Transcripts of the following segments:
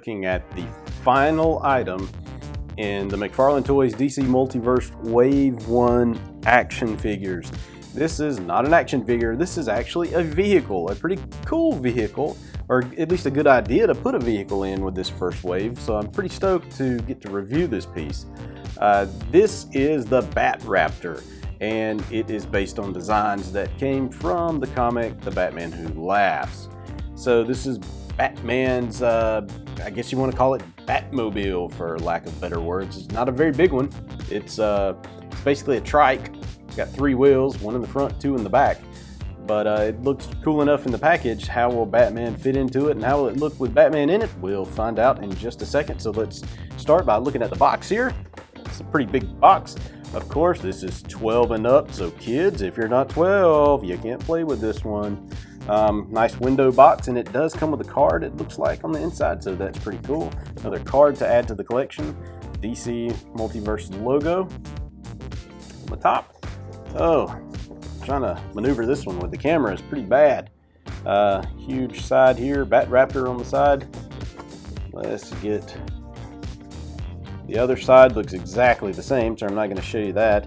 looking at the final item in the McFarlane Toys DC Multiverse Wave 1 action figures. This is not an action figure, this is actually a vehicle, a pretty cool vehicle, or at least a good idea to put a vehicle in with this first wave, so I'm pretty stoked to get to review this piece. This is the Bat-Raptor, and it is based on designs that came from the comic The Batman Who Laughs. So this is Batman's, I guess you want to call it Batmobile for lack of better words. It's not a very big one. It's basically a trike. It's got 3 wheels, 1 in the front, 2 in the back. But it looks cool enough in the package. How will Batman fit into it and how will it look with Batman in it? We'll find out in just a second. So let's start by looking at the box here. It's a pretty big box. Of course, this is 12 and up, so kids, if you're not 12, you can't play with this one. Nice window box, and it does come with a card, it looks like, on the inside, so that's pretty cool. Another card to add to the collection. DC Multiverse logo on the top. Oh, trying to maneuver this one with the camera is pretty bad. Huge side here, Bat-Raptor on the side. Let's get... The other side looks exactly the same, so I'm not going to show you that.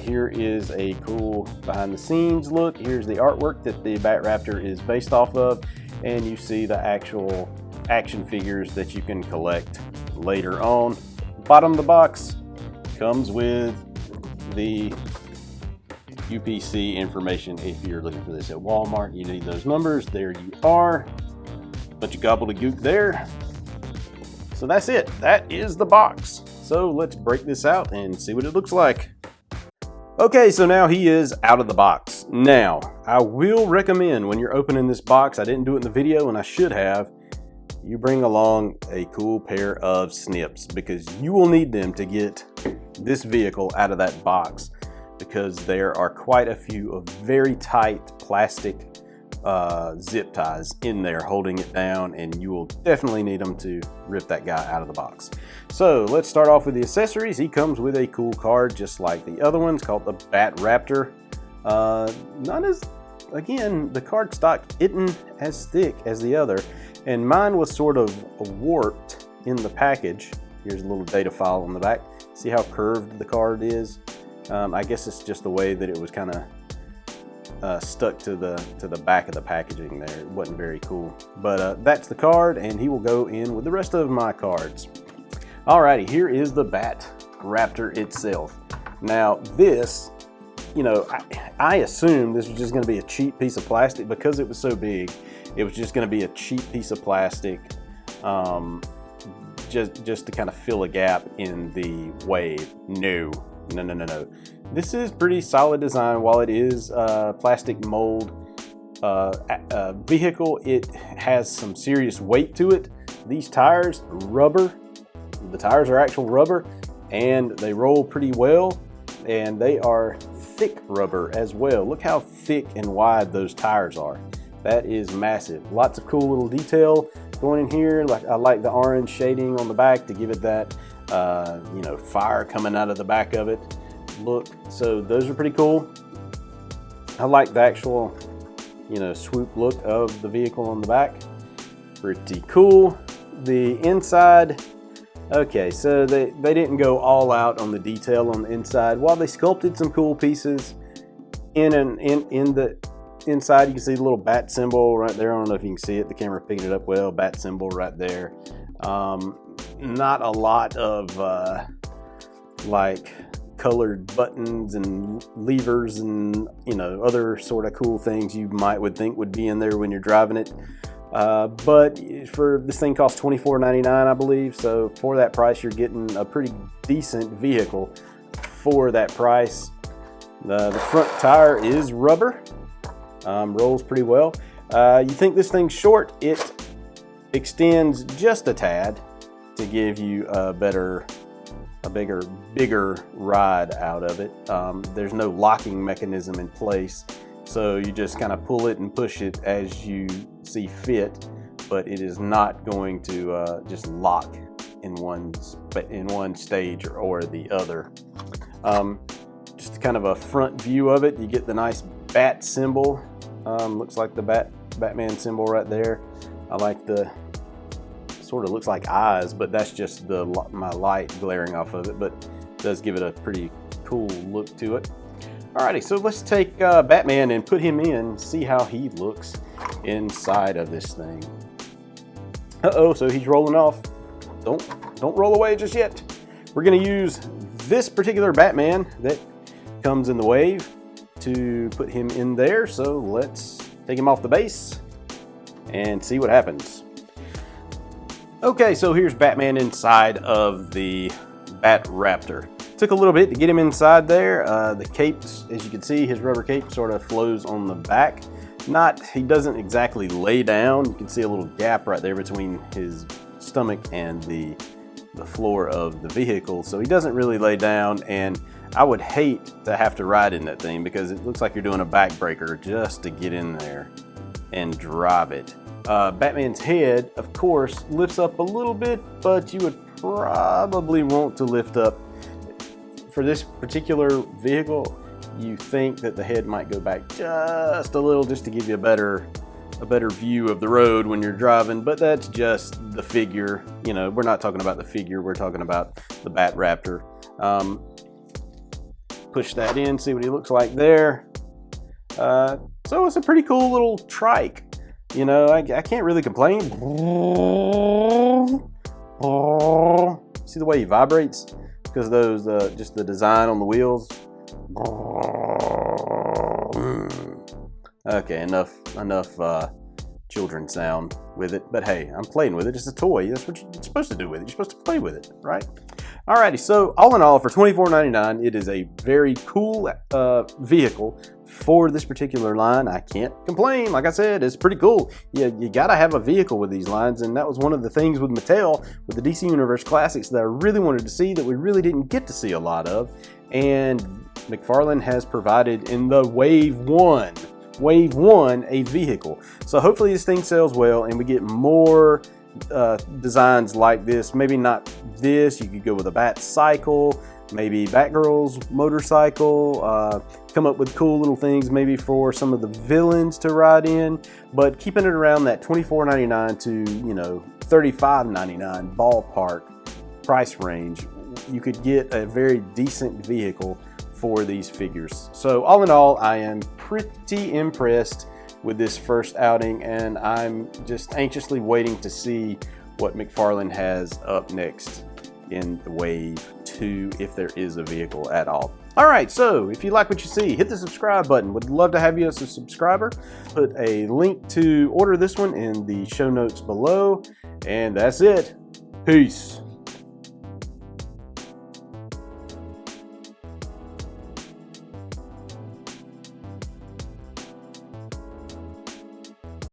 Here is a cool behind the scenes look. Here's the artwork that the Bat-Raptor is based off of, and you see the actual action figures that you can collect later on. Bottom of the box comes with the UPC information. If you're looking for this at Walmart, you need those numbers. There you are. Bunch of gobbledygook there. So that's it. That is the box. So let's break this out and see what it looks like. Okay, so now he is out of the box. Now, I will recommend when you're opening this box, I didn't do it in the video and I should have, you bring along a cool pair of snips because you will need them to get this vehicle out of that box because there are quite a few of very tight plastic zip ties in there holding it down, and you will definitely need them to rip that guy out of the box. So let's start off with the accessories. He comes with a cool card just like the other ones called the Bat-Raptor. Not as, again, the card stock isn't as thick as the other, and mine was sort of warped in the package. Here's a little data file on the back. See how curved the card is? I guess it's just the way that it was kind of stuck to the back of the packaging there. It wasn't very cool, but that's the card, and he will go in with the rest of my cards. Alrighty, here is the Bat-Raptor itself. Now this, you know, I assumed this was just going to be a cheap piece of plastic because it was so big. It was just going to be a cheap piece of plastic, just to kind of fill a gap in the wave. No. This is pretty solid design. While it is plastic mold vehicle, it has some serious weight to it. These tires are rubber. The tires are actual rubber, and they roll pretty well, and they are thick rubber as well. Look how thick and wide those tires are. That is massive. Lots of cool little detail going in here. Like, I like the orange shading on the back to give it that you know, fire coming out of the back of it look. So those are pretty cool. I like the actual, you know, swoop look of the vehicle on the back. Pretty cool. The inside, okay, so they didn't go all out on the detail on the inside. While they sculpted some cool pieces in the inside, you can see the little bat symbol right there. I don't know if you can see it, the camera picked it up well. Bat symbol right there. Not a lot of like colored buttons and levers and, you know, other sort of cool things you would think would be in there when you're driving it. But for this thing costs $24.99, I believe. So for that price, you're getting a pretty decent vehicle for that price. The front tire is rubber, rolls pretty well. You think this thing's short? It extends just a tad to give you a bigger ride out of it. There's no locking mechanism in place, so you just kind of pull it and push it as you see fit, but it is not going to just lock in one stage or the other. Just kind of a front view of it. You get the nice bat symbol. Looks like the Batman symbol right there. I like the sort of looks like eyes, but that's just my light glaring off of it, but it does give it a pretty cool look to it. Alrighty, so let's take Batman and put him in, see how he looks inside of this thing. Uh-oh, so he's rolling off. Don't roll away just yet. We're gonna use this particular Batman that comes in the wave to put him in there. So let's take him off the base and see what happens. Okay, so here's Batman inside of the Bat-Raptor. Took a little bit to get him inside there. The cape, as you can see, his rubber cape sort of flows on the back. He doesn't exactly lay down. You can see a little gap right there between his stomach and the floor of the vehicle, so he doesn't really lay down, and I would hate to have to ride in that thing because it looks like you're doing a backbreaker just to get in there and drive it. Batman's head, of course, lifts up a little bit, but you would probably want to lift up. For this particular vehicle, you think that the head might go back just a little just to give you a better view of the road when you're driving, but that's just the figure. You know, we're not talking about the figure, we're talking about the Bat-Raptor. Push that in, see what he looks like there. So it's a pretty cool little trike. You know, I can't really complain. See the way he vibrates? Because those, just the design on the wheels. Okay, enough children sound with it, but hey, I'm playing with it. It's a toy. That's what you're supposed to do with it. You're supposed to play with it, right? Alrighty, so all in all, for $24.99, it is a very cool vehicle for this particular line. I can't complain. Like I said, it's pretty cool. You gotta have a vehicle with these lines, and that was one of the things with Mattel, with the DC Universe Classics, that I really wanted to see that we really didn't get to see a lot of, and McFarlane has provided in the Wave 1 a vehicle. So hopefully this thing sells well and we get more designs like this. Maybe not this, you could go with a Bat Cycle, maybe Batgirl's motorcycle, come up with cool little things maybe for some of the villains to ride in, but keeping it around that $24.99 to, you know, $35.99 ballpark price range, you could get a very decent vehicle for these figures. So all in all, I am pretty impressed with this first outing, and I'm just anxiously waiting to see what McFarlane has up next in the Wave 2, if there is a vehicle at all. Alright, so if you like what you see, hit the subscribe button. Would love to have you as a subscriber. Put a link to order this one in the show notes below, and that's it. Peace.